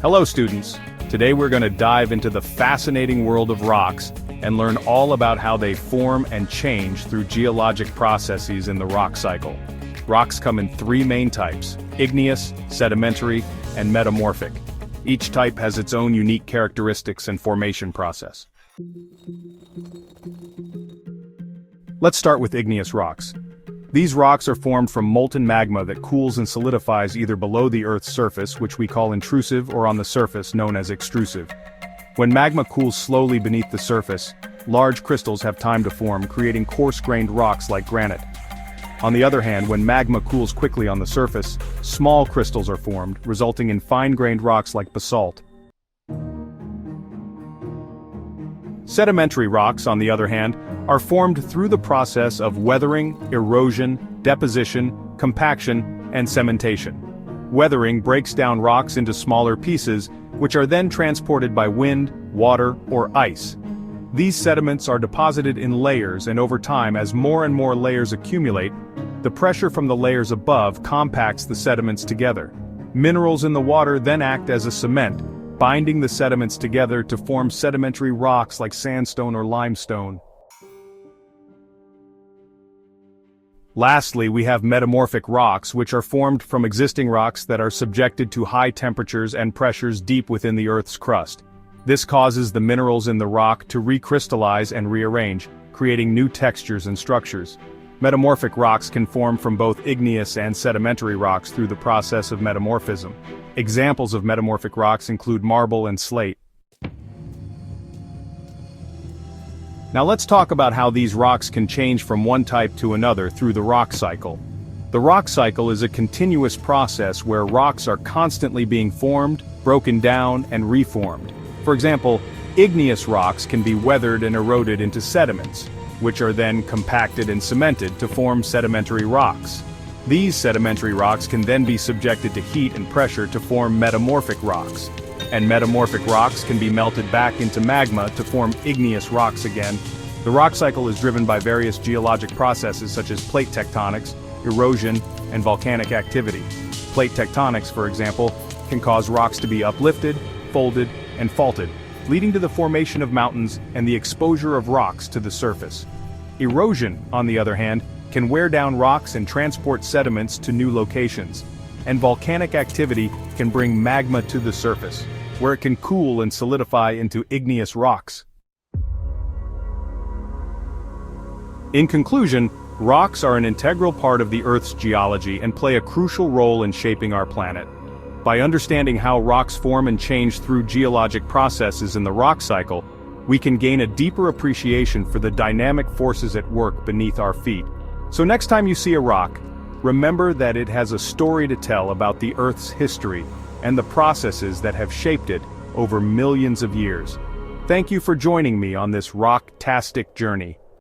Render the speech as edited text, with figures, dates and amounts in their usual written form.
Hello students, today we're going to dive into the fascinating world of rocks and learn all about how they form and change through geologic processes in the rock cycle. Rocks come in three main types: igneous, sedimentary, and metamorphic. Each type has its own unique characteristics and formation process. Let's start with igneous rocks. These rocks are formed from molten magma that cools and solidifies either below the Earth's surface, which we call intrusive, or on the surface, known as extrusive. When magma cools slowly beneath the surface, large crystals have time to form, creating coarse-grained rocks like granite. On the other hand, when magma cools quickly on the surface, small crystals are formed, resulting in fine-grained rocks like basalt. Sedimentary rocks, on the other hand, are formed through the process of weathering, erosion, deposition, compaction, and cementation. Weathering breaks down rocks into smaller pieces, which are then transported by wind, water, or ice. These sediments are deposited in layers, and over time, as more and more layers accumulate, the pressure from the layers above compacts the sediments together. Minerals in the water then act as a cement, binding the sediments together to form sedimentary rocks like sandstone or limestone. Lastly, we have metamorphic rocks, which are formed from existing rocks that are subjected to high temperatures and pressures deep within the Earth's crust. This causes the minerals in the rock to recrystallize and rearrange, creating new textures and structures. Metamorphic rocks can form from both igneous and sedimentary rocks through the process of metamorphism. Examples of metamorphic rocks include marble and slate. Now let's talk about how these rocks can change from one type to another through the rock cycle. The rock cycle is a continuous process where rocks are constantly being formed, broken down, and reformed. For example, igneous rocks can be weathered and eroded into sediments, which are then compacted and cemented to form sedimentary rocks. These sedimentary rocks can then be subjected to heat and pressure to form metamorphic rocks. And metamorphic rocks can be melted back into magma to form igneous rocks again. The rock cycle is driven by various geologic processes such as plate tectonics, erosion, and volcanic activity. Plate tectonics, for example, can cause rocks to be uplifted, folded, and faulted, leading to the formation of mountains and the exposure of rocks to the surface. Erosion, on the other hand, can wear down rocks and transport sediments to new locations. And volcanic activity can bring magma to the surface, where it can cool and solidify into igneous rocks. In conclusion, rocks are an integral part of the Earth's geology and play a crucial role in shaping our planet. By understanding how rocks form and change through geologic processes in the rock cycle, we can gain a deeper appreciation for the dynamic forces at work beneath our feet. So next time you see a rock, remember that it has a story to tell about the Earth's history and the processes that have shaped it over millions of years. Thank you for joining me on this rock-tastic journey.